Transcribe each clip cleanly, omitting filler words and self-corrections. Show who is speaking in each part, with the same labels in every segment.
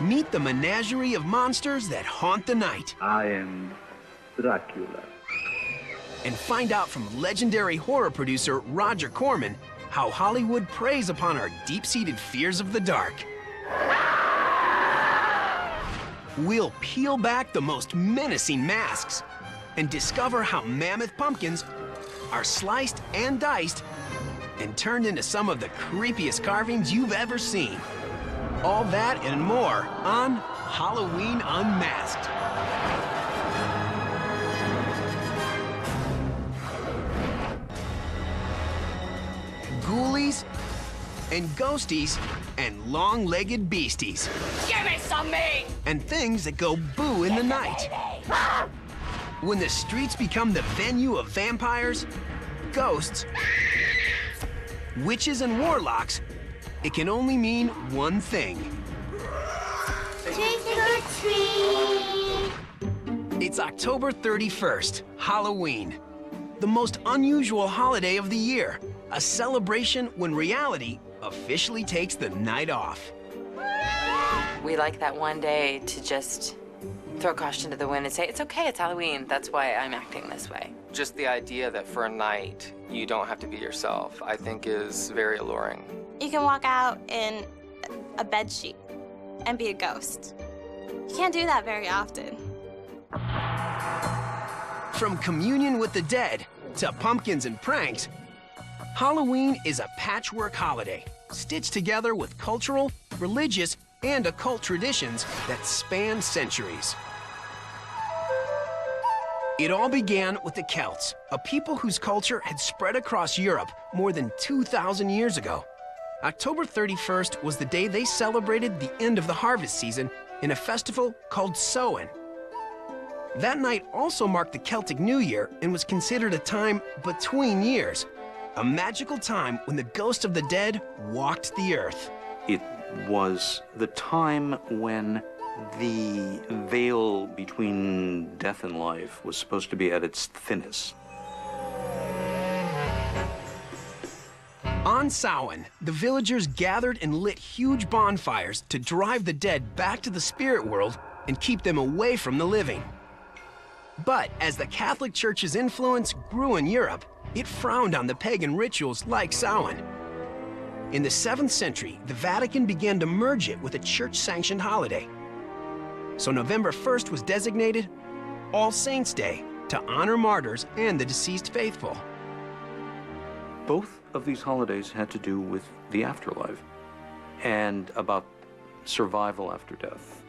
Speaker 1: Meet the menagerie of monsters that haunt the night.
Speaker 2: I am Dracula.
Speaker 1: And find out from legendary horror producer Roger Corman how Hollywood preys upon our deep-seated fears of the dark. We'll peel back the most menacing masks and discover how mammoth pumpkins are sliced and diced and turned into some of the creepiest carvings you've ever seen. All that and more on Halloween Unmasked. Ghoulies and ghosties and long-legged beasties.
Speaker 3: Give me some meat!
Speaker 1: And things that go boo in the night. When the streets become the venue of vampires, ghosts, witches, and warlocks, it can only mean one thing.
Speaker 4: Trick or treat!
Speaker 1: It's October 31st, Halloween, the most unusual holiday of the year, a celebration when reality officially takes the night off.
Speaker 5: We like that one day to just throw caution to the wind and say, it's okay, it's Halloween. That's why I'm acting this way.
Speaker 6: Just the idea that for a night, you don't have to be yourself, I think is very alluring.
Speaker 4: You can walk out in a bedsheet and be a ghost. You can't do that very often.
Speaker 1: From communion with the dead to pumpkins and pranks, Halloween is a patchwork holiday, stitched together with cultural, religious, and occult traditions that span centuries. It all began with the Celts, a people whose culture had spread across Europe more than 2,000 years ago. October 31st was the day they celebrated the end of the harvest season in a festival called Samhain. That night also marked the Celtic New Year and was considered a time between years, a magical time when the ghost of the dead walked the earth.
Speaker 7: It was the time when the veil between death and life was supposed to be at its thinnest.
Speaker 1: On Samhain, the villagers gathered and lit huge bonfires to drive the dead back to the spirit world and keep them away from the living. But as the Catholic Church's influence grew in Europe, it frowned on the pagan rituals like Samhain. In the 7th century, the Vatican began to merge it with a church-sanctioned holiday. So November 1st was designated All Saints' Day to honor martyrs and the deceased faithful.
Speaker 7: Both of these holidays had to do with the afterlife and about survival after death.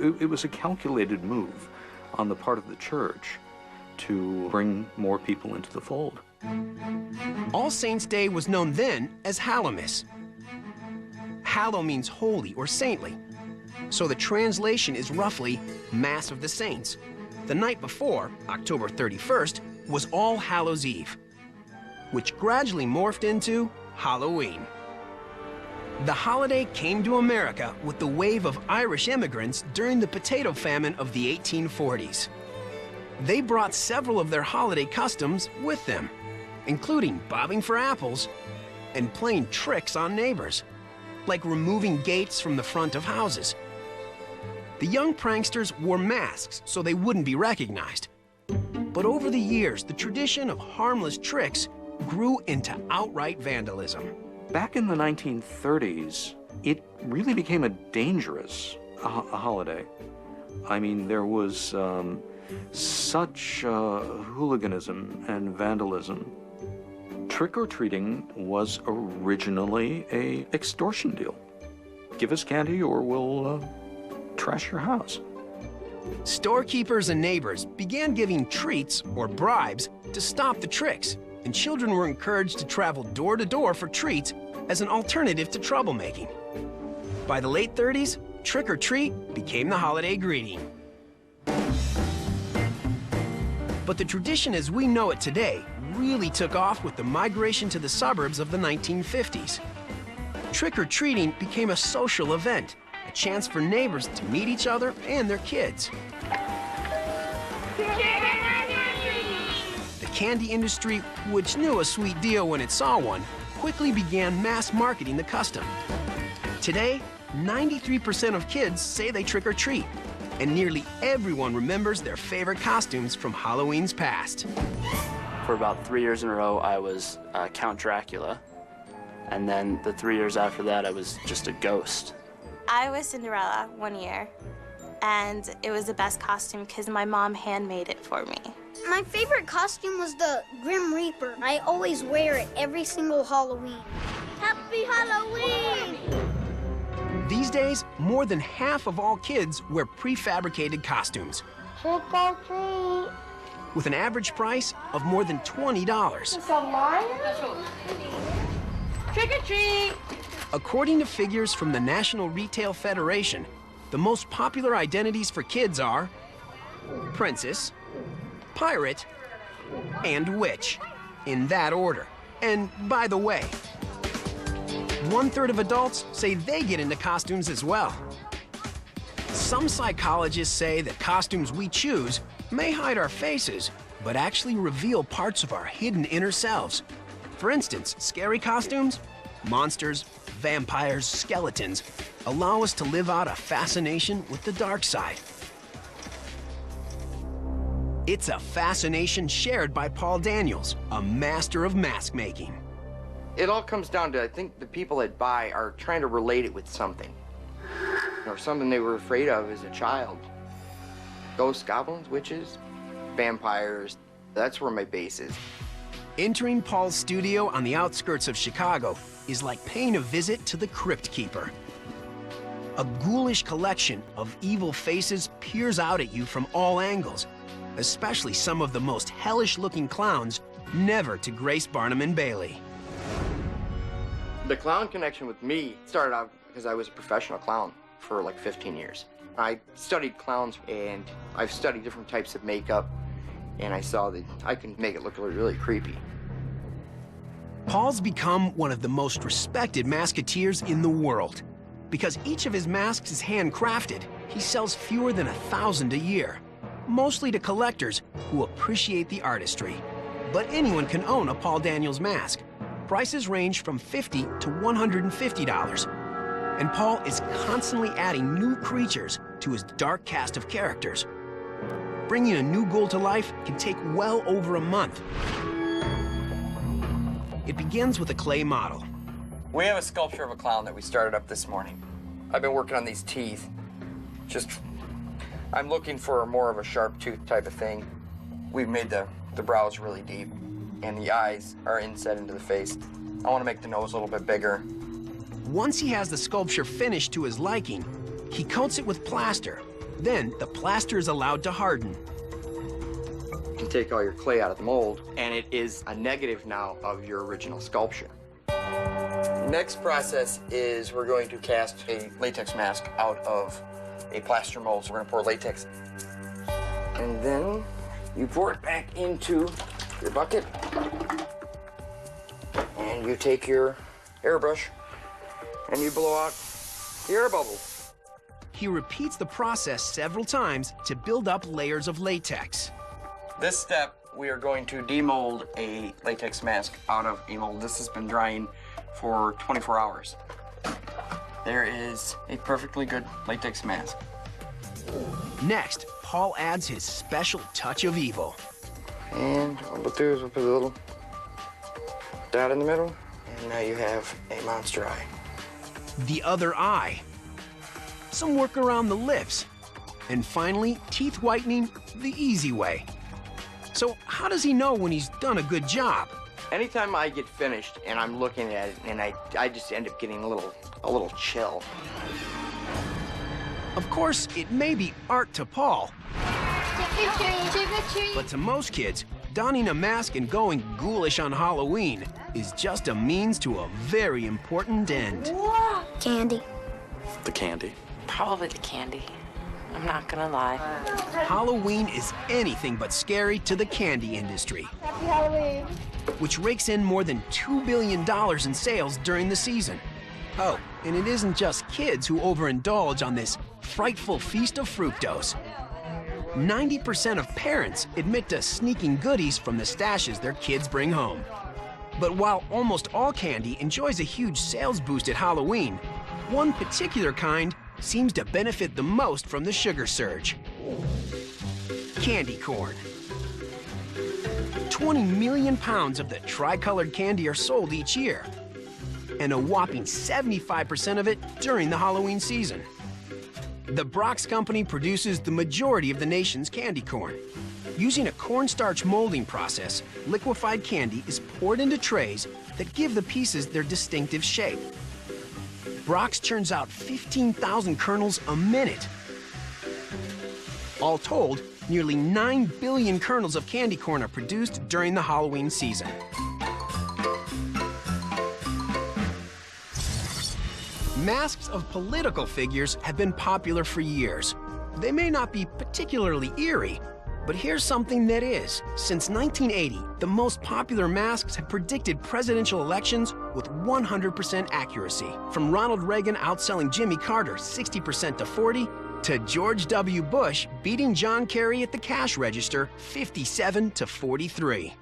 Speaker 7: It was a calculated move on the part of the church to bring more people into the fold.
Speaker 1: All Saints' Day was known then as Hallowmas. Hallow means holy or saintly, so the translation is roughly Mass of the Saints. The night before, October 31st, was All Hallows' Eve, which gradually morphed into Halloween. The holiday came to America with the wave of Irish immigrants during the potato famine of the 1840s. They brought several of their holiday customs with them, including bobbing for apples and playing tricks on neighbors, like removing gates from the front of houses. The young pranksters wore masks so they wouldn't be recognized. But over the years, the tradition of harmless tricks grew into outright vandalism.
Speaker 7: Back in the 1930s, it really became a dangerous holiday. I mean, there was such hooliganism and vandalism. Trick-or-treating was originally an extortion deal. Give us candy or we'll trash your house.
Speaker 1: Storekeepers and neighbors began giving treats or bribes to stop the tricks, and children were encouraged to travel door to door for treats as an alternative to troublemaking. By the late 30s, trick-or-treat became the holiday greeting. But the tradition as we know it today really took off with the migration to the suburbs of the 1950s. Trick-or-treating became a social event, a chance for neighbors to meet each other and their kids. The candy industry, which knew a sweet deal when it saw one, quickly began mass marketing the custom. Today, 93% of kids say they trick or treat, and nearly everyone remembers their favorite costumes from Halloween's past.
Speaker 3: For about 3 years in a row, I was Count Dracula, and then the 3 years after that, I was just a ghost.
Speaker 4: I was Cinderella one year, and it was the best costume because my mom handmade it for me.
Speaker 8: My favorite costume was the Grim Reaper. I always wear it every single Halloween. Happy Halloween!
Speaker 1: These days, more than half of all kids wear prefabricated costumes,
Speaker 8: Trick or treat.
Speaker 1: with an average price of more than $20.
Speaker 8: It's a lion? Trick or treat!
Speaker 1: According to figures from the National Retail Federation, the most popular identities for kids are princess, pirate, and witch, in that order. And by the way, 1/3 of adults say they get into costumes as well. Some psychologists say that costumes we choose may hide our faces, but actually reveal parts of our hidden inner selves. For instance, scary costumes, monsters, vampires, skeletons, allow us to live out a fascination with the dark side. It's a fascination shared by Paul Daniels, a master of mask making.
Speaker 9: It all comes down to, I think the people that buy are trying to relate it with something. Or something they were afraid of as a child. Ghosts, goblins, witches, vampires. That's where my base is.
Speaker 1: Entering Paul's studio on the outskirts of Chicago is like paying a visit to the Crypt Keeper. A ghoulish collection of evil faces peers out at you from all angles, especially some of the most hellish-looking clowns never to grace Barnum and Bailey.
Speaker 9: The clown connection with me started out because I was a professional clown for like 15 years. I studied clowns and I've studied different types of makeup, and I saw that I can make it look really creepy.
Speaker 1: Paul's become one of the most respected masketeers in the world. Because each of his masks is handcrafted, he sells fewer than 1,000 a year, mostly to collectors who appreciate the artistry. But anyone can own a Paul Daniels mask. Prices range from $50 to $150. And Paul is constantly adding new creatures to his dark cast of characters. Bringing a new ghoul to life can take well over a month. It begins with a clay model.
Speaker 9: We have a sculpture of a clown that we started up this morning. I've been working on these teeth. I'm looking for more of a sharp tooth type of thing. We've made the brows really deep, and the eyes are inset into the face. I want to make the nose a little bit bigger.
Speaker 1: Once he has the sculpture finished to his liking, he coats it with plaster. Then the plaster is allowed to harden.
Speaker 9: You can take all your clay out of the mold, and it is a negative now of your original sculpture. Next process is we're going to cast a latex mask out of a plaster mold. So we're gonna pour latex. And then you pour it back into your bucket. And you take your airbrush and you blow out the air bubbles.
Speaker 1: He repeats the process several times to build up layers of latex.
Speaker 9: This step, we are going to demold a latex mask out of a mold. This has been drying for 24 hours. There is a perfectly good latex mask.
Speaker 1: Next, Paul adds his special touch of evil.
Speaker 9: And what we'll do is we'll put a little dot in the middle, and now you have a monster eye.
Speaker 1: The other eye. Some work around the lips. And finally, teeth whitening the easy way. So how does he know when he's done a good job?
Speaker 9: Anytime I get finished and I'm looking at it, and I just end up getting a little chill.
Speaker 1: Of course, it may be art to Paul,
Speaker 8: Trick or treat, trick or treat.
Speaker 1: but to most kids, donning a mask and going ghoulish on Halloween is just a means to a very important end.
Speaker 8: Candy.
Speaker 3: The candy.
Speaker 5: Probably the candy. I'm not gonna lie.
Speaker 1: Halloween is anything but scary to the candy industry,
Speaker 8: Happy Halloween.
Speaker 1: which rakes in more than $2 billion in sales during the season. Oh, and it isn't just kids who overindulge on this frightful feast of fructose. 90% of parents admit to sneaking goodies from the stashes their kids bring home. But while almost all candy enjoys a huge sales boost at Halloween, one particular kind seems to benefit the most from the sugar surge. Candy corn. 20 million pounds of the tricolored candy are sold each year, and a whopping 75% of it during the Halloween season. The Brock's company produces the majority of the nation's candy corn. Using a cornstarch molding process, liquefied candy is poured into trays that give the pieces their distinctive shape. Brock's churns out 15,000 kernels a minute. All told, nearly 9 billion kernels of candy corn are produced during the Halloween season. Masks of political figures have been popular for years. They may not be particularly eerie, but here's something that is. Since 1980, the most popular masks have predicted presidential elections with 100% accuracy. From Ronald Reagan outselling Jimmy Carter 60% to 40, to George W. Bush beating John Kerry at the cash register 57 to 43.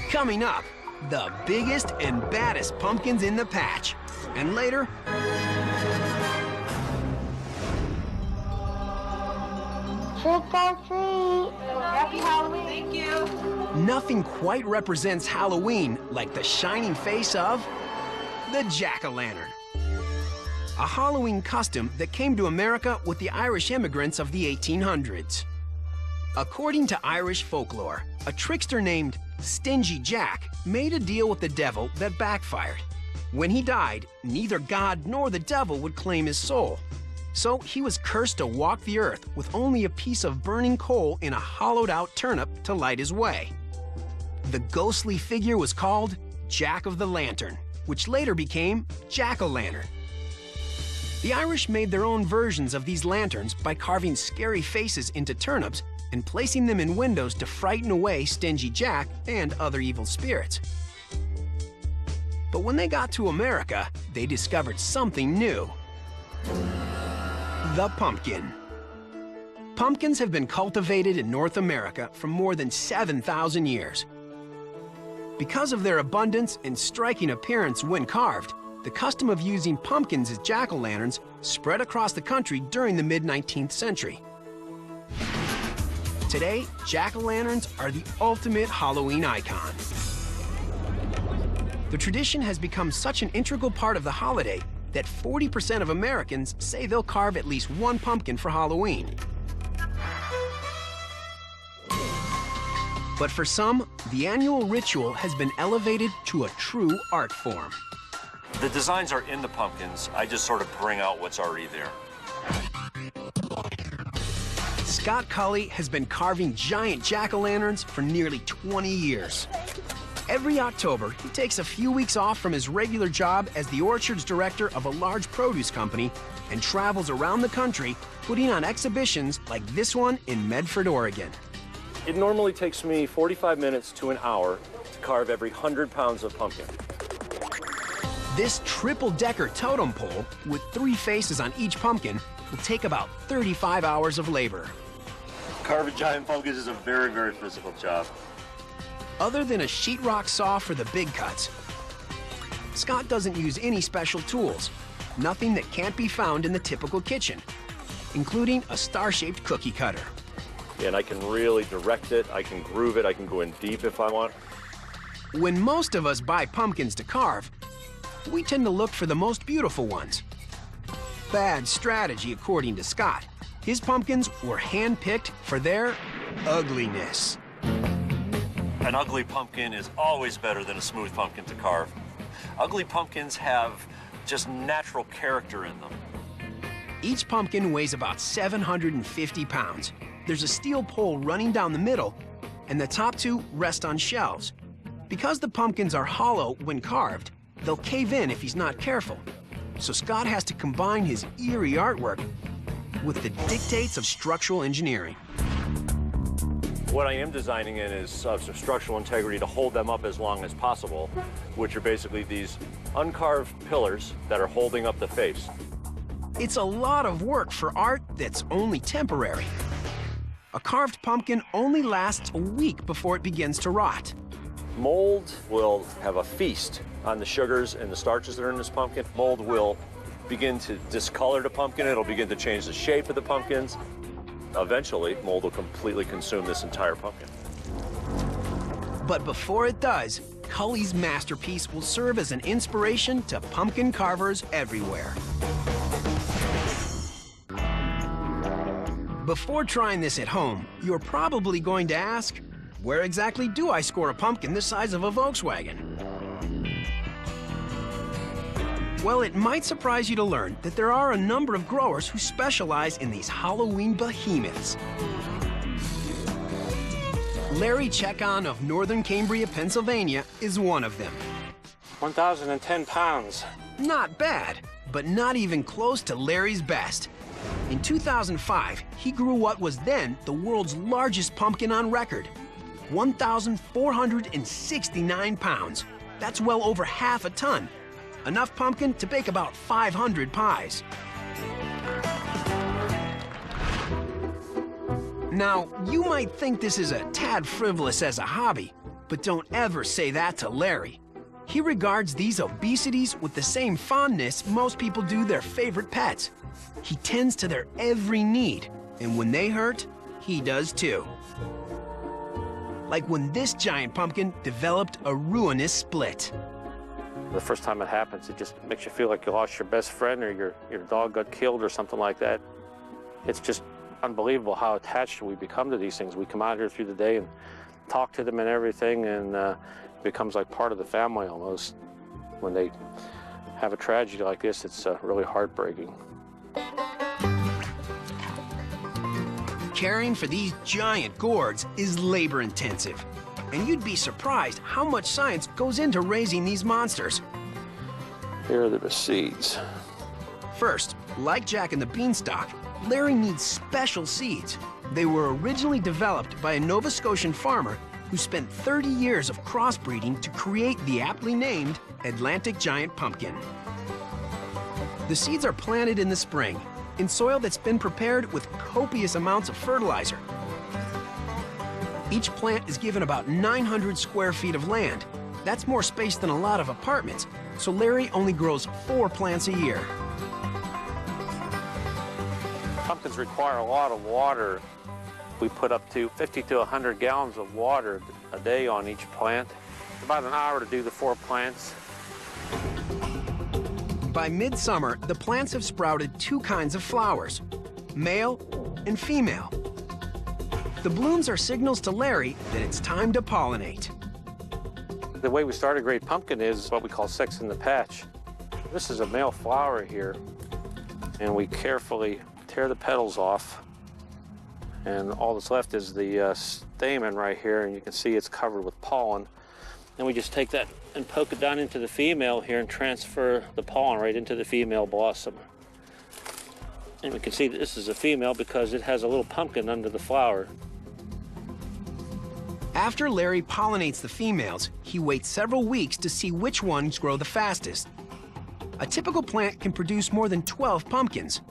Speaker 1: Coming up, the biggest and baddest pumpkins in the patch. And later,
Speaker 8: Trick or treat.
Speaker 5: Happy Halloween. Thank you.
Speaker 1: nothing quite represents Halloween like the shining face of the jack-o'-lantern. A Halloween custom that came to America with the Irish immigrants of the 1800s. According to Irish folklore, a trickster named Stingy Jack made a deal with the devil that backfired. When he died, neither God nor the devil would claim his soul. So he was cursed to walk the earth with only a piece of burning coal in a hollowed-out turnip to light his way. The ghostly figure was called Jack of the Lantern, which later became Jack-o'-lantern. The Irish made their own versions of these lanterns by carving scary faces into turnips and placing them in windows to frighten away Stingy Jack and other evil spirits. But when they got to America, they discovered something new. The pumpkin. Pumpkins have been cultivated in North America for more than 7,000 years. Because of their abundance and striking appearance when carved, the custom of using pumpkins as jack-o'-lanterns spread across the country during the mid-19th century. Today, jack-o'-lanterns are the ultimate Halloween icon. The tradition has become such an integral part of the holiday that 40% of Americans say they'll carve at least one pumpkin for Halloween. But for some, the annual ritual has been elevated to a true art form.
Speaker 10: The designs are in the pumpkins. I just sort of bring out what's already there.
Speaker 1: Scott Cully has been carving giant jack-o'-lanterns for nearly 20 years. Every October, he takes a few weeks off from his regular job as the orchards director of a large produce company and travels around the country putting on exhibitions like this one in Medford, Oregon.
Speaker 10: It normally takes me 45 minutes to an hour to carve every 100 pounds of pumpkin.
Speaker 1: This triple-decker totem pole with 3 faces on each pumpkin will take about 35 hours of labor.
Speaker 10: Carving giant pumpkins is a very, very physical job.
Speaker 1: Other than a sheetrock saw for the big cuts, Scott doesn't use any special tools, nothing that can't be found in the typical kitchen, including a star-shaped cookie cutter.
Speaker 10: And I can really direct it, I can groove it, I can go in deep if I want.
Speaker 1: When most of us buy pumpkins to carve, we tend to look for the most beautiful ones. Bad strategy, according to Scott. His pumpkins were hand-picked for their ugliness.
Speaker 10: An ugly pumpkin is always better than a smooth pumpkin to carve. Ugly pumpkins have just natural character in them.
Speaker 1: Each pumpkin weighs about 750 pounds. There's a steel pole running down the middle, and the top 2 rest on shelves. Because the pumpkins are hollow when carved, they'll cave in if he's not careful. So Scott has to combine his eerie artwork with the dictates of structural engineering.
Speaker 10: What I am designing in is some structural integrity to hold them up as long as possible, which are basically these uncarved pillars that are holding up the face.
Speaker 1: It's a lot of work for art that's only temporary. A carved pumpkin only lasts a week before it begins to rot.
Speaker 10: Mold will have a feast on the sugars and the starches that are in this pumpkin, mold will begin to discolor the pumpkin. It'll begin to change the shape of the pumpkins. Eventually, mold will completely consume this entire pumpkin.
Speaker 1: But before it does, Cully's masterpiece will serve as an inspiration to pumpkin carvers everywhere. Before trying this at home, you're probably going to ask, where exactly do I score a pumpkin the size of a Volkswagen? Well, it might surprise you to learn that there are a number of growers who specialize in these Halloween behemoths. Larry Chekon of northern Cambria, Pennsylvania, is one of them.
Speaker 11: 1,010 pounds.
Speaker 1: Not bad, but not even close to Larry's best. In 2005, he grew what was then the world's largest pumpkin on record, 1,469 pounds. That's well over half a ton. Enough pumpkin to bake about 500 pies. Now, you might think this is a tad frivolous as a hobby, but don't ever say that to Larry. He regards these obesities with the same fondness most people do their favorite pets. He tends to their every need, and when they hurt, he does too. Like when this giant pumpkin developed a ruinous split.
Speaker 11: The first time it happens, it just makes you feel like you lost your best friend or your dog got killed or something like that. It's just unbelievable how attached we become to these things. We come out here through the day and talk to them and everything, and it becomes like part of the family almost. When they have a tragedy like this, it's really heartbreaking.
Speaker 1: Caring for these giant gourds is labor-intensive, and you'd be surprised how much science goes into raising these monsters.
Speaker 11: Here are the seeds.
Speaker 1: First, like Jack and the Beanstalk, Larry needs special seeds. They were originally developed by a Nova Scotian farmer who spent 30 years of crossbreeding to create the aptly named Atlantic Giant Pumpkin. The seeds are planted in the spring, in soil that's been prepared with copious amounts of fertilizer. Each plant is given about 900 square feet of land. That's more space than a lot of apartments, so Larry only grows 4 plants a year.
Speaker 11: Pumpkins require a lot of water. We put up to 50 to 100 gallons of water a day on each plant. About an hour to do the 4 plants.
Speaker 1: By midsummer, the plants have sprouted 2 kinds of flowers, male and female. The blooms are signals to Larry that it's time to pollinate.
Speaker 11: The way we start a great pumpkin is what we call sex in the patch. This is a male flower here, and we carefully tear the petals off, and all that's left is the stamen right here, and you can see it's covered with pollen. And we just take that and poke it down into the female here and transfer the pollen right into the female blossom. And we can see that this is a female because it has a little pumpkin under the flower.
Speaker 1: After Larry pollinates the females, he waits several weeks to see which ones grow the fastest. A typical plant can produce more than 12 pumpkins,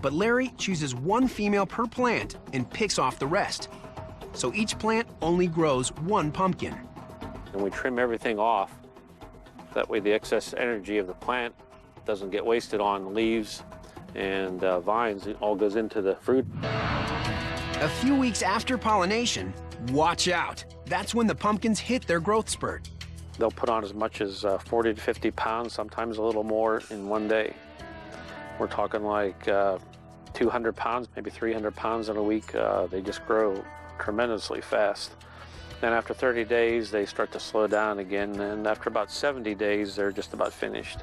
Speaker 1: but Larry chooses 1 female per plant and picks off the rest. So each plant only grows 1 pumpkin.
Speaker 11: And we trim everything off. That way the excess energy of the plant doesn't get wasted on leaves and vines. It all goes into the fruit.
Speaker 1: A few weeks after pollination, watch out. That's when the pumpkins hit their growth spurt.
Speaker 11: They'll put on as much as 40 to 50 pounds, sometimes a little more in one day. We're talking like 200 pounds, maybe 300 pounds in a week. They just grow tremendously fast. Then after 30 days, they start to slow down again, and after about 70 days, they're just about finished.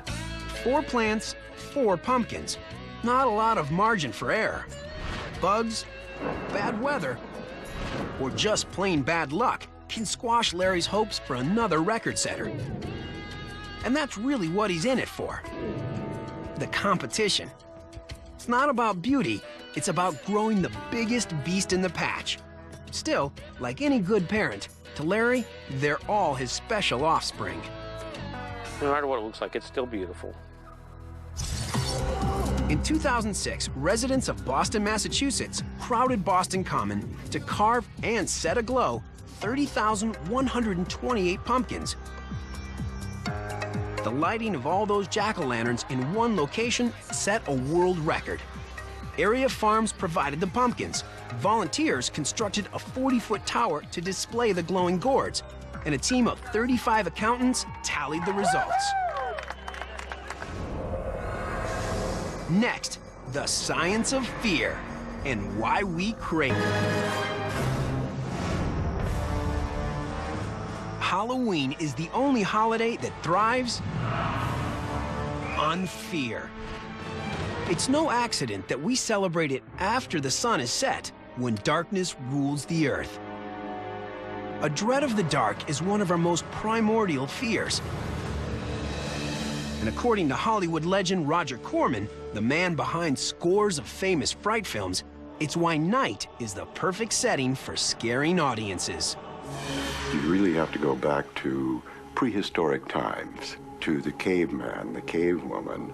Speaker 1: 4 plants, 4 pumpkins. Not a lot of margin for error. Bugs, bad weather, or just plain bad luck can squash Larry's hopes for another record setter. And that's really what he's in it for. The competition. It's not about beauty, it's about growing the biggest beast in the patch. Still, like any good parent, to Larry, they're all his special offspring.
Speaker 11: No matter what it looks like, it's still beautiful.
Speaker 1: In 2006, residents of Boston, Massachusetts crowded Boston Common to carve and set aglow 30,128 pumpkins. the lighting of all those jack-o'-lanterns in one location set a world record. Area farms provided the pumpkins. Volunteers constructed a 40-foot tower to display the glowing gourds, and a team of 35 accountants tallied the results. Next, the science of fear and why we crave it. Halloween is the only holiday that thrives on fear. It's no accident that we celebrate it after the sun is set, when darkness rules the earth. A dread of the dark is one of our most primordial fears. And according to Hollywood legend Roger Corman, the man behind scores of famous fright films, it's why night is the perfect setting for scaring audiences.
Speaker 12: You really have to go back to prehistoric times, to the caveman, the cavewoman,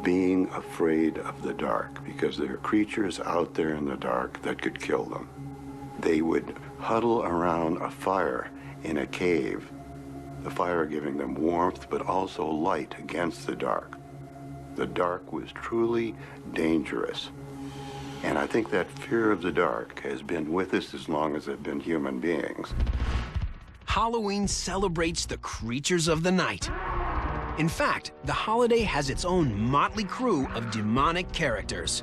Speaker 12: being afraid of the dark because there are creatures out there in the dark that could kill them. They would huddle around a fire in a cave, the fire giving them warmth but also light against the dark. The dark was truly dangerous. And I think that fear of the dark has been with us as long as there have been human beings.
Speaker 1: Halloween celebrates the creatures of the night. In fact, the holiday has its own motley crew of demonic characters.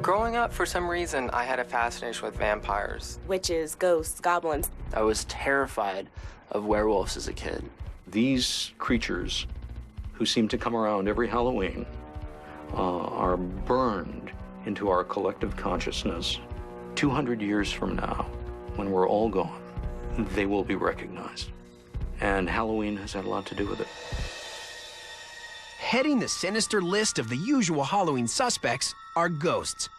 Speaker 6: Growing up, for some reason, I had a fascination with vampires.
Speaker 13: Witches, ghosts, goblins.
Speaker 3: I was terrified of werewolves as a kid.
Speaker 7: These creatures, who seem to come around every Halloween, are burned into our collective consciousness. 200 years from now, when we're all gone, they will be recognized. And Halloween has had a lot to do with it.
Speaker 1: Heading the sinister list of the usual Halloween suspects are ghosts.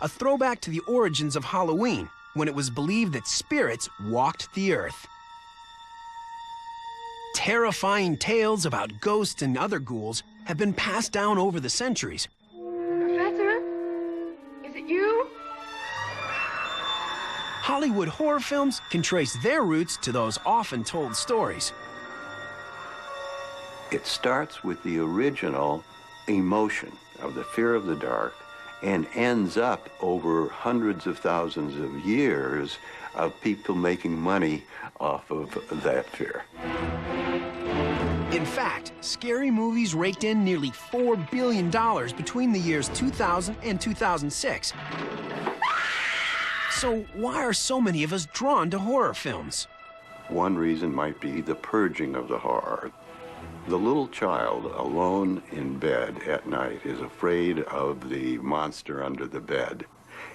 Speaker 1: A throwback to the origins of Halloween, when it was believed that spirits walked the earth. Terrifying tales about ghosts and other ghouls have been passed down over the centuries.
Speaker 14: Professor? Is it you?
Speaker 1: Hollywood horror films can trace their roots to those often told stories.
Speaker 12: It starts with the original emotion of the fear of the dark and ends up over hundreds of thousands of years of people making money off of that fear.
Speaker 1: In fact, scary movies raked in nearly $4 billion between the years 2000 and 2006. So why are so many of us drawn to horror films?
Speaker 12: One reason might be the purging of the horror. The little child alone in bed at night is afraid of the monster under the bed.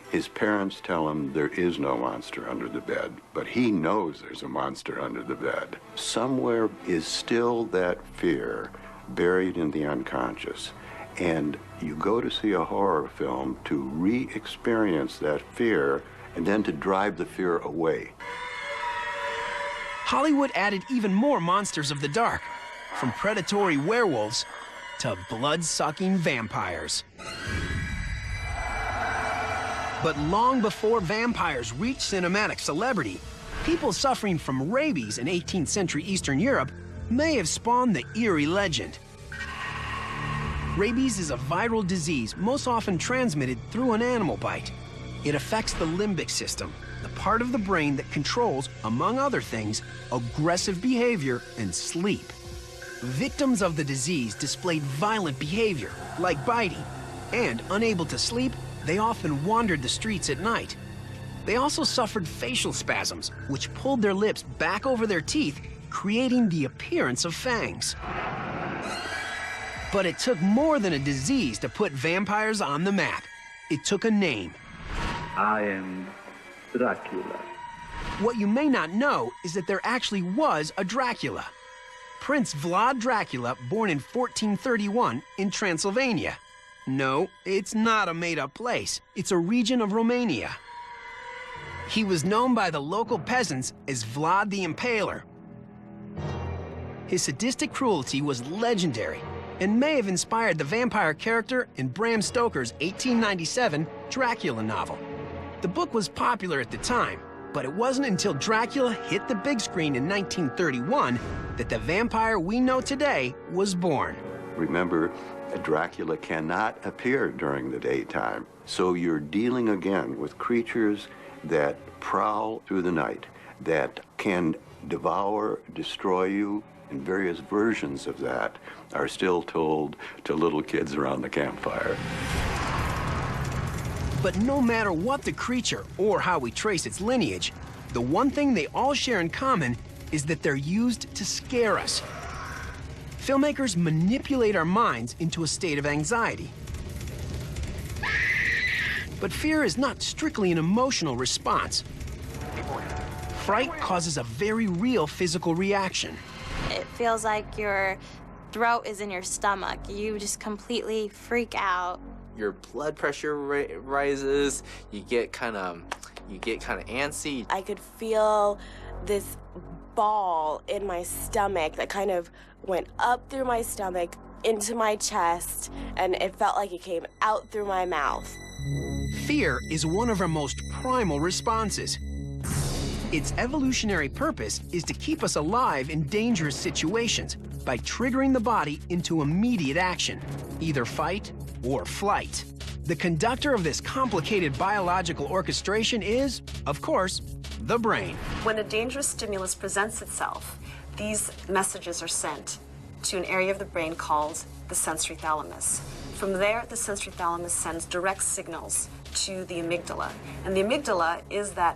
Speaker 12: His parents tell him there is no monster under the bed, but he knows there's a monster under the bed. Somewhere is still that fear buried in the unconscious. And you go to see a horror film to re-experience that fear and then to drive the fear away.
Speaker 1: Hollywood added even more monsters of the dark, from predatory werewolves to blood-sucking vampires. But long before vampires reached cinematic celebrity, people suffering from rabies in 18th century Eastern Europe may have spawned the eerie legend. Rabies is a viral disease most often transmitted through an animal bite. It affects the limbic system, the part of the brain that controls, among other things, aggressive behavior and sleep. Victims of the disease displayed violent behavior, like biting, and unable to sleep, they often wandered the streets at night. They also suffered facial spasms, which pulled their lips back over their teeth, creating the appearance of fangs. But it took more than a disease to put vampires on the map. It took a name.
Speaker 2: I am Dracula.
Speaker 1: What you may not know is that there actually was a Dracula. Prince Vlad Dracula, born in 1431 in Transylvania. No, it's not a made-up place. It's a region of Romania. He was known by the local peasants as Vlad the Impaler. His sadistic cruelty was legendary and may have inspired the vampire character in Bram Stoker's 1897 Dracula novel. The book was popular at the time, But it wasn't until Dracula hit the big screen in 1931 that the vampire we know today was born.
Speaker 12: Remember, Dracula cannot appear during the daytime. So you're dealing again with creatures that prowl through the night, that can devour, destroy you, and various versions of that are still told to little kids around the campfire.
Speaker 1: But no matter what the creature or how we trace its lineage, the one thing they all share in common is that they're used to scare us. Filmmakers manipulate our minds into a state of anxiety. But fear is not strictly an emotional response. Fright causes a very real physical reaction.
Speaker 4: It feels like your throat is in your stomach. You just completely freak out.
Speaker 15: Your blood pressure rises. You get kind of antsy.
Speaker 13: I could feel this ball in my stomach that kind of went up through my stomach into my chest, and it felt like it came out through my mouth.
Speaker 1: Fear is one of our most primal responses. Its evolutionary purpose is to keep us alive in dangerous situations by triggering the body into immediate action, either fight or flight. The conductor of this complicated biological orchestration is, of course, the brain.
Speaker 16: When a dangerous stimulus presents itself, these messages are sent to an area of the brain called the sensory thalamus. From there, the sensory thalamus sends direct signals to the amygdala. And the amygdala is that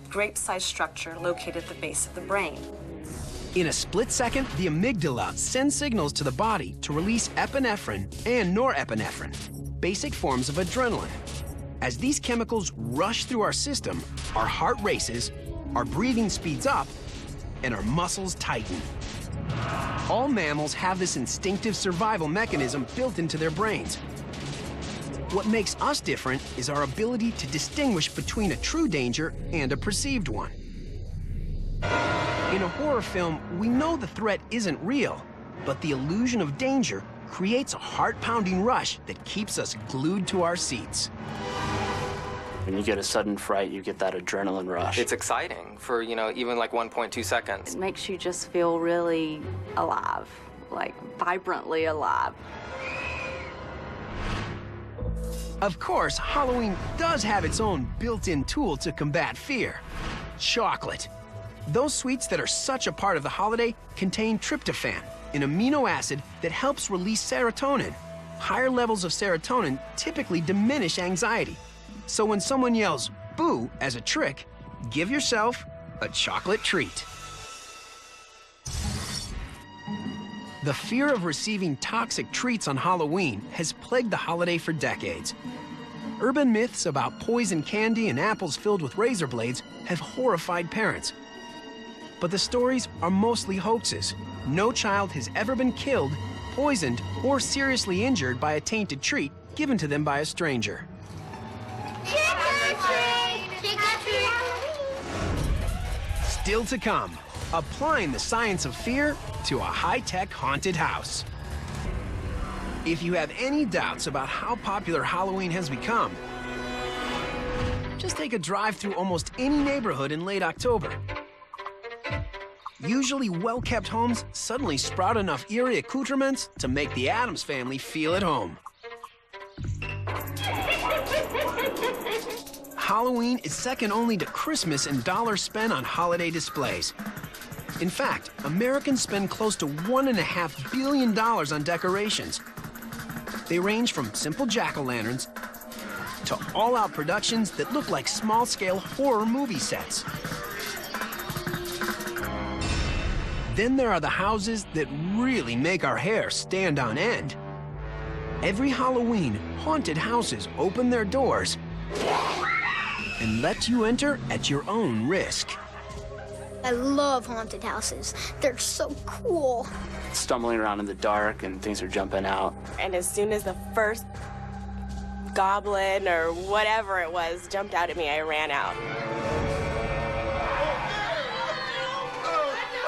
Speaker 16: grape-sized structure located at the base of the brain.
Speaker 1: In a split second, the amygdala sends signals to the body to release epinephrine and norepinephrine, basic forms of adrenaline. As these chemicals rush through our system, our heart races, our breathing speeds up, and our muscles tighten. All mammals have this instinctive survival mechanism built into their brains. What makes us different is our ability to distinguish between a true danger and a perceived one. In a horror film, we know the threat isn't real, but the illusion of danger creates a heart-pounding rush that keeps us glued to our seats.
Speaker 3: When you get a sudden fright, you get that adrenaline rush.
Speaker 6: It's exciting for, even like 1.2 seconds.
Speaker 17: It makes you just feel really alive, like vibrantly alive.
Speaker 1: Of course, Halloween does have its own built-in tool to combat fear: chocolate. Those sweets that are such a part of the holiday contain tryptophan, an amino acid that helps release serotonin. Higher levels of serotonin typically diminish anxiety. So when someone yells "boo" as a trick, give yourself a chocolate treat. The fear of receiving toxic treats on Halloween has plagued the holiday for decades. Urban myths about poison candy and apples filled with razor blades have horrified parents. But the stories are mostly hoaxes. No child has ever been killed, poisoned, or seriously injured by a tainted treat given to them by a stranger. Still to come, applying the science of fear to a high-tech haunted house. If you have any doubts about how popular Halloween has become, just take a drive through almost any neighborhood in late October. Usually well-kept homes suddenly sprout enough eerie accoutrements to make the Addams family feel at home. Halloween is second only to Christmas in dollars spent on holiday displays. In fact, Americans spend close to $1.5 billion on decorations. They range from simple jack-o'-lanterns to all-out productions that look like small-scale horror movie sets. Then there are the houses that really make our hair stand on end. Every Halloween, haunted houses open their doors and let you enter at your own risk.
Speaker 8: I love haunted houses. They're so cool.
Speaker 3: Stumbling around in the dark and things are jumping out.
Speaker 13: And as soon as the first goblin or whatever it was jumped out at me, I ran out.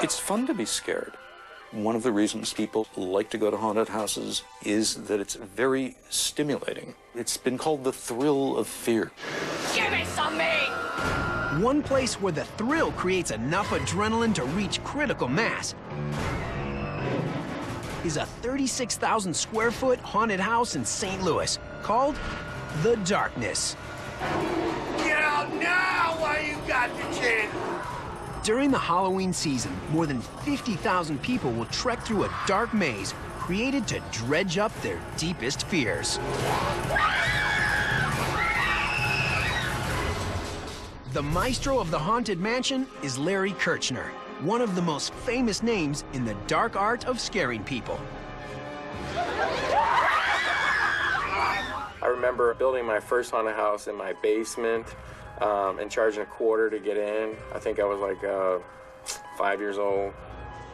Speaker 7: It's fun to be scared. One of the reasons people like to go to haunted houses is that it's very stimulating. It's been called the thrill of fear.
Speaker 5: Give me some meat!
Speaker 1: One place where the thrill creates enough adrenaline to reach critical mass is a 36,000 square foot haunted house in St. Louis called The Darkness.
Speaker 18: Get out now while you got the chance!
Speaker 1: During the Halloween season, more than 50,000 people will trek through a dark maze created to dredge up their deepest fears. The maestro of the Haunted Mansion is Larry Kirchner, one of the most famous names in the dark art of scaring people.
Speaker 6: I remember building my first haunted house in my basement and charging $0.25 to get in. I think I was like 5 years old.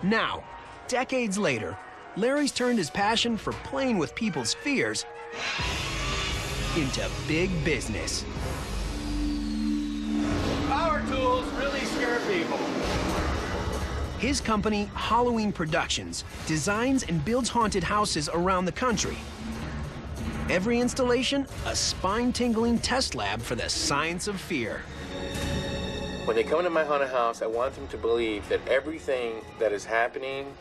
Speaker 1: Now, decades later, Larry's turned his passion for playing with people's fears into big business.
Speaker 18: Power tools really scare people.
Speaker 1: His company, Halloween Productions, designs and builds haunted houses around the country. Every installation, a spine-tingling test lab for the science of fear.
Speaker 6: When they come into my haunted house, I want them to believe that everything that is happening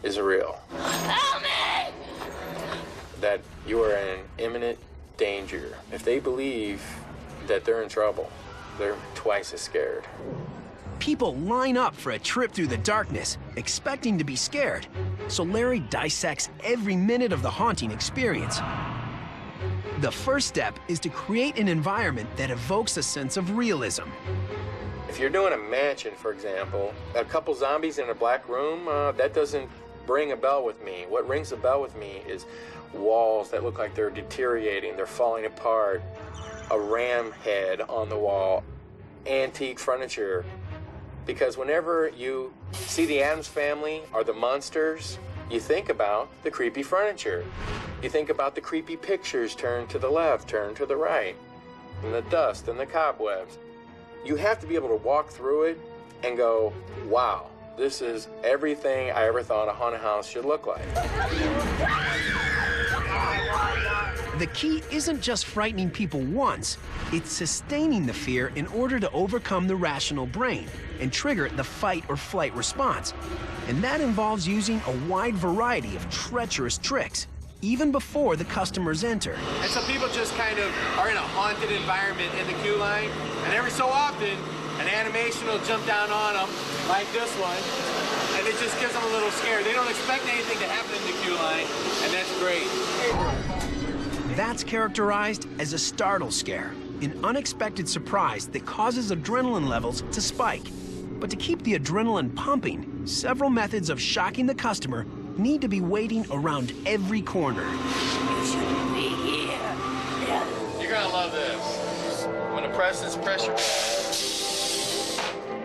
Speaker 6: is real.
Speaker 18: Help me!
Speaker 6: That you are in imminent danger. If they believe that they're in trouble, they're twice as scared.
Speaker 1: People line up for a trip through the darkness, expecting to be scared. So Larry dissects every minute of the haunting experience. The first step is to create an environment that evokes a sense of realism.
Speaker 6: If you're doing a mansion, for example, a couple zombies in a black room, that doesn't ring a bell with me. What rings a bell with me is walls that look like they're deteriorating, they're falling apart, a ram head on the wall, antique furniture. Because whenever you see the Addams Family or the Munsters, you think about the creepy furniture. You think about the creepy pictures turned to the left, turned to the right, and the dust and the cobwebs. You have to be able to walk through it and go, wow, this is everything I ever thought a haunted house should look like.
Speaker 1: The key isn't just frightening people once, it's sustaining the fear in order to overcome the rational brain and trigger the fight or flight response. And that involves using a wide variety of treacherous tricks, even before the customers enter.
Speaker 18: And so people just kind of are in a haunted environment in the queue line, and every so often, an animation will jump down on them, like this one, and it just gives them a little scare. They don't expect anything to happen in the queue line, and that's great.
Speaker 1: That's characterized as a startle scare, an unexpected surprise that causes adrenaline levels to spike. But to keep the adrenaline pumping, several methods of shocking the customer need to be waiting around every corner.
Speaker 18: You shouldn't be here. You're gonna love this. I'm gonna press this pressure.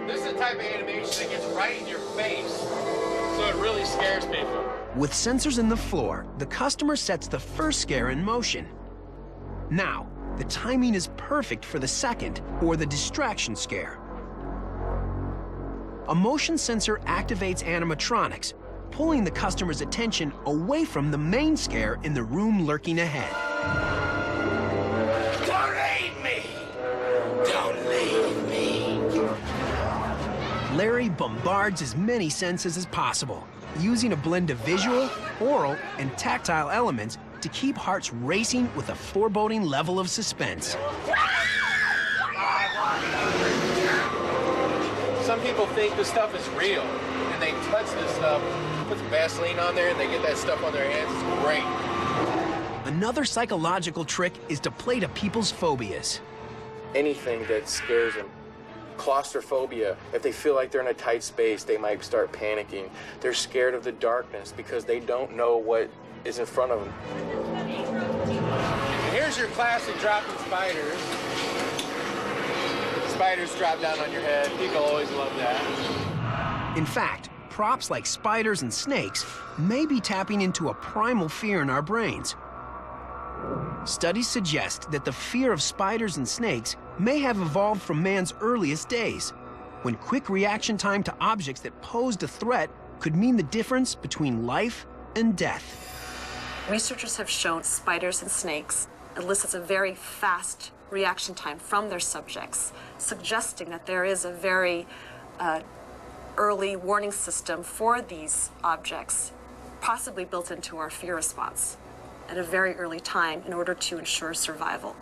Speaker 18: This is the type of animation that gets right in your face, so it really scares people.
Speaker 1: With sensors in the floor, the customer sets the first scare in motion. Now, the timing is perfect for the second, or the distraction scare. A motion sensor activates animatronics, pulling the customer's attention away from the main scare in the room lurking ahead.
Speaker 18: Don't leave me! Don't leave me!
Speaker 1: Larry bombards as many senses as possible, using a blend of visual, oral, and tactile elements to keep hearts racing with a foreboding level of suspense.
Speaker 18: Some people think this stuff is real, and they touch this stuff, put some Vaseline on there, and they get that stuff on their hands. It's great.
Speaker 1: Another psychological trick is to play to people's phobias.
Speaker 6: Anything that scares them. Claustrophobia. If they feel like they're in a tight space, they might start panicking. They're scared of the darkness because they don't know what is in front of them.
Speaker 18: Here's your classic dropping spiders. Spiders drop down on your head. People always love that.
Speaker 1: In fact, props like spiders and snakes may be tapping into a primal fear in our brains. Studies suggest that the fear of spiders and snakes may have evolved from man's earliest days, when quick reaction time to objects that posed a threat could mean the difference between life and death.
Speaker 16: Researchers have shown spiders and snakes elicits a very fast reaction time from their subjects, suggesting that there is a very early warning system for these objects, possibly built into our fear response at a very early time in order to ensure survival.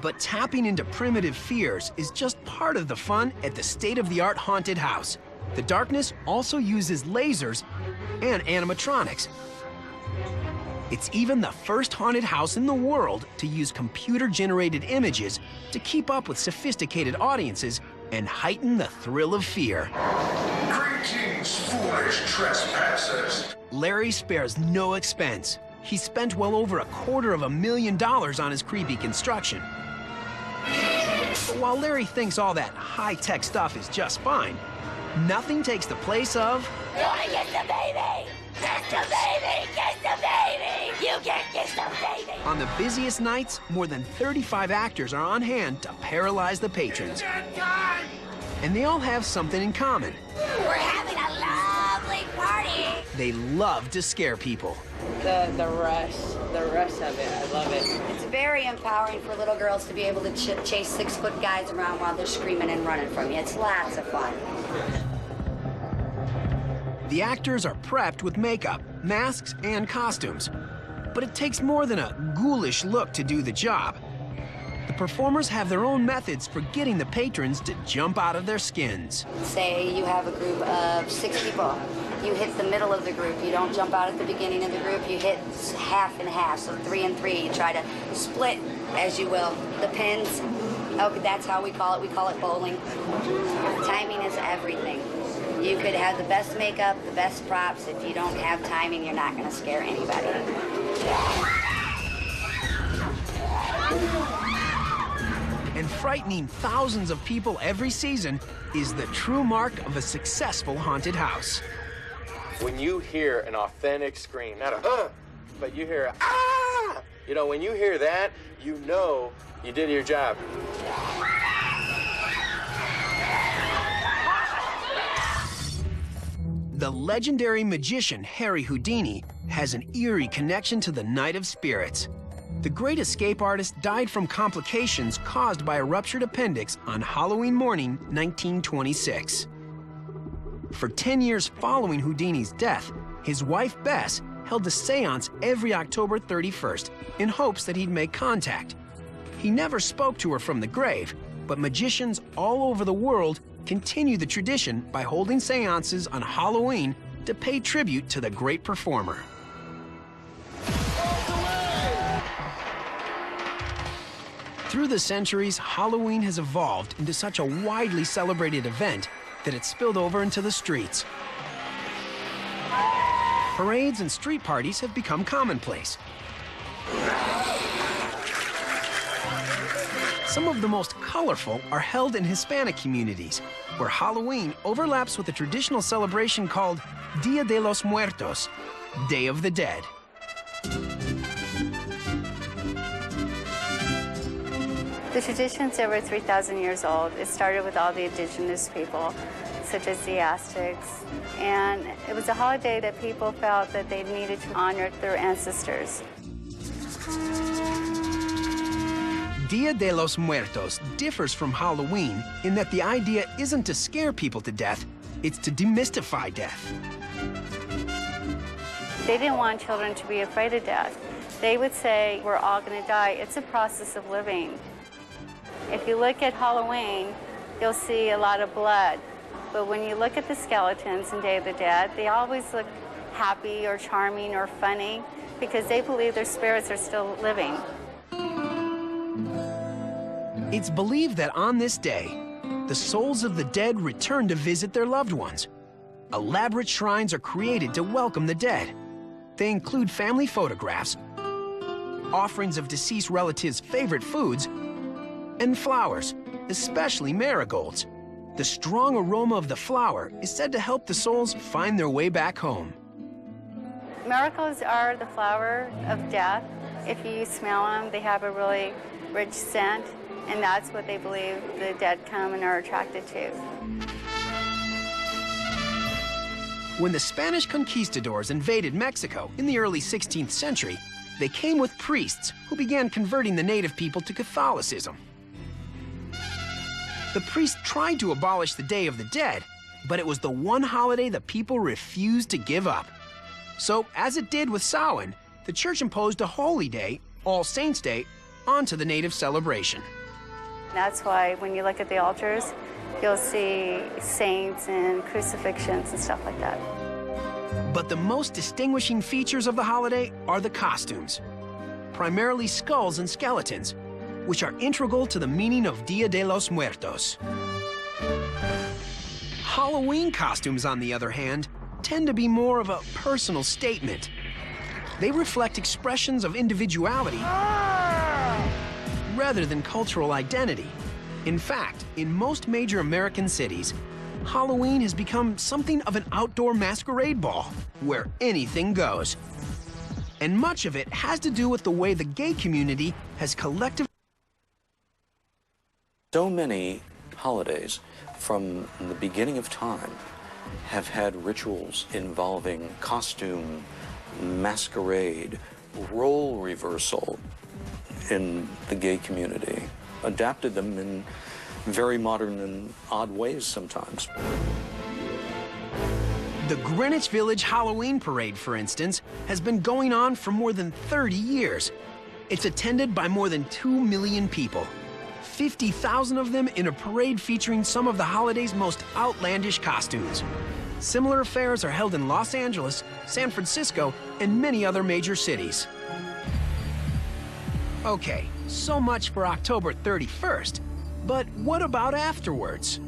Speaker 1: But tapping into primitive fears is just part of the fun at the state-of-the-art haunted house. The darkness also uses lasers and animatronics. It's even the first haunted house in the world to use computer-generated images to keep up with sophisticated audiences and heighten the thrill of fear.
Speaker 19: Greetings, foolish trespassers.
Speaker 1: Larry spares no expense. He spent well over $250,000 on his creepy construction. But while Larry thinks all that high-tech stuff is just fine, nothing takes the place of...
Speaker 20: You wanna kiss the baby? Kiss the baby! Kiss the baby! You can kiss the baby!
Speaker 1: On the busiest nights, more than 35 actors are on hand to paralyze the patrons. And they all have something in common.
Speaker 20: We're having a lovely party!
Speaker 1: They love to scare people.
Speaker 21: The rush of it, I love it. It's very empowering for little girls to be able to chase 6-foot guys around while they're screaming and running from you. It's lots of fun.
Speaker 1: The actors are prepped with makeup, masks, and costumes. But it takes more than a ghoulish look to do the job. The performers have their own methods for getting the patrons to jump out of their skins.
Speaker 21: Say you have a group of 6 people. You hit the middle of the group. You don't jump out at the beginning of the group. You hit half and half, so 3 and 3. You try to split, as you will, the pins. Oh, that's how we call it. We call it bowling. Timing is everything. You could have the best makeup, the best props. If you don't have timing, you're not going to scare anybody.
Speaker 1: And frightening thousands of people every season is the true mark of a successful haunted house.
Speaker 6: When you hear an authentic scream, not a but you hear a ah! You know, when you hear that, you know you did your job.
Speaker 1: The legendary magician Harry Houdini has an eerie connection to the Night of Spirits. The great escape artist died from complications caused by a ruptured appendix on Halloween morning, 1926. For 10 years following Houdini's death, his wife Bess held a seance every October 31st in hopes that he'd make contact. He never spoke to her from the grave, but magicians all over the world continue the tradition by holding seances on Halloween to pay tribute to the great performer. Through the centuries, Halloween has evolved into such a widely celebrated event that it spilled over into the streets. Parades and street parties have become commonplace. Some of the most colorful are held in Hispanic communities, where Halloween overlaps with a traditional celebration called Dia de los Muertos, Day of the Dead.
Speaker 22: The tradition's over 3,000 years old. It started with all the indigenous people, such as the Aztecs, and it was a holiday that people felt that they needed to honor their ancestors.
Speaker 1: Dia de los Muertos differs from Halloween in that the idea isn't to scare people to death, it's to demystify death.
Speaker 22: They didn't want children to be afraid of death. They would say, we're all going to die. It's a process of living. If you look at Halloween, you'll see a lot of blood. But when you look at the skeletons in Day of the Dead, they always look happy or charming or funny because they believe their spirits are still living.
Speaker 1: It's believed that on this day, the souls of the dead return to visit their loved ones. Elaborate shrines are created to welcome the dead. They include family photographs, offerings of deceased relatives' favorite foods, and flowers, especially marigolds. The strong aroma of the flower is said to help the souls find their way back home.
Speaker 22: Miracles are the flower of death. If you smell them, they have a really rich scent, and that's what they believe the dead come and are attracted to. When
Speaker 1: the Spanish conquistadors invaded Mexico in the early 16th century, They came with priests who began converting the native people to Catholicism. The priests tried to abolish the Day of the Dead, but it was the one holiday the people refused to give up. So, as it did with Samhain, the church imposed a holy day, All Saints' Day, onto the native celebration.
Speaker 22: That's why when you look at the altars, you'll see saints and crucifixions and stuff like that.
Speaker 1: But the most distinguishing features of the holiday are the costumes, primarily skulls and skeletons, which are integral to the meaning of Dia de los Muertos. Halloween costumes, on the other hand, tend to be more of a personal statement. They reflect expressions of individuality rather than cultural identity. In fact, in most major American cities, Halloween has become something of an outdoor masquerade ball where anything goes. And much of it has to do with the way the gay community has collectively.
Speaker 7: So many holidays from the beginning of time have had rituals involving costume, masquerade, role reversal in the gay community, adapted them in very modern and odd ways sometimes.
Speaker 1: The Greenwich Village Halloween Parade, for instance, has been going on for more than 30 years. It's attended by more than 2 million people, 50,000 of them in a parade featuring some of the holiday's most outlandish costumes. Similar affairs are held in Los Angeles, San Francisco, and many other major cities. Okay, so much for October 31st. But what about afterwards?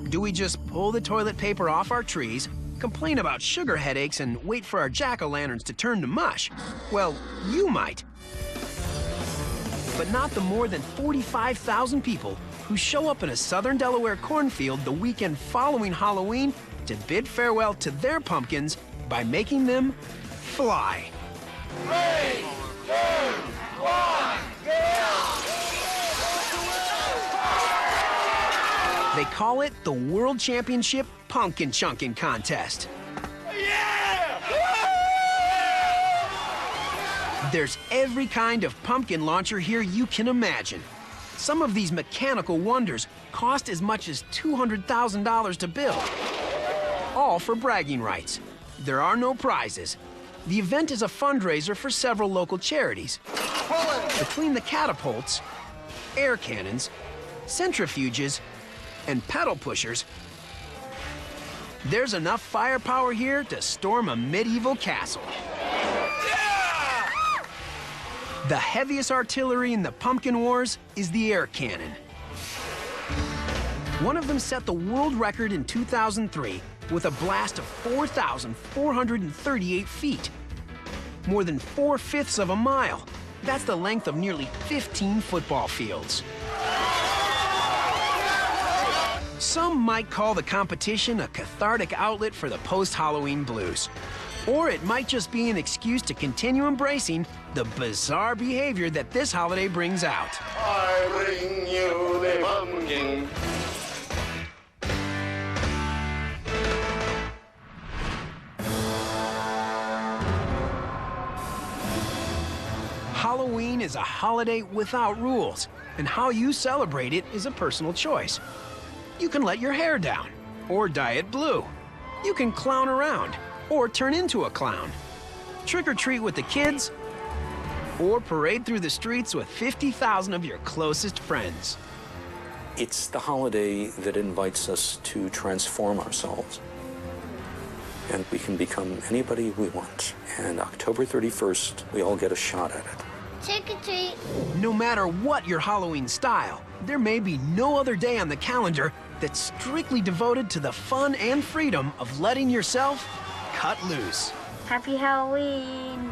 Speaker 1: Do we just pull the toilet paper off our trees, complain about sugar headaches, and wait for our jack-o'-lanterns to turn to mush? Well, you might. But not the more than 45,000 people who show up in a southern Delaware cornfield the weekend following Halloween to bid farewell to their pumpkins by making them fly.
Speaker 20: 3, 2, 1, go!
Speaker 1: They call it the World Championship Pumpkin Chunkin' Contest.
Speaker 20: Yeah!
Speaker 1: There's every kind of pumpkin launcher here you can imagine. Some of these mechanical wonders cost as much as $200,000 to build. All for bragging rights. There are no prizes. The event is a fundraiser for several local charities. Between the catapults, air cannons, centrifuges, and pedal pushers, there's enough firepower here to storm a medieval castle. Yeah! The heaviest artillery in the Pumpkin Wars is the air cannon. One of them set the world record in 2003 with a blast of 4,438 feet. More than 4/5 of a mile. That's the length of nearly 15 football fields. Some might call the competition a cathartic outlet for the post-Halloween blues. Or it might just be an excuse to continue embracing the bizarre behavior that this holiday brings out.
Speaker 20: I bring you the pumpkin.
Speaker 1: Halloween is a holiday without rules, and how you celebrate it is a personal choice. You can let your hair down, or dye it blue. You can clown around, or turn into a clown. Trick or treat with the kids, or parade through the streets with 50,000 of your closest friends.
Speaker 7: It's the holiday that invites us to transform ourselves. And we can become anybody we want. And October 31st, we all get a shot at it.
Speaker 8: Trick or treat.
Speaker 1: No matter what your Halloween style, there may be no other day on the calendar that's strictly devoted to the fun and freedom of letting yourself cut loose.
Speaker 8: Happy Halloween.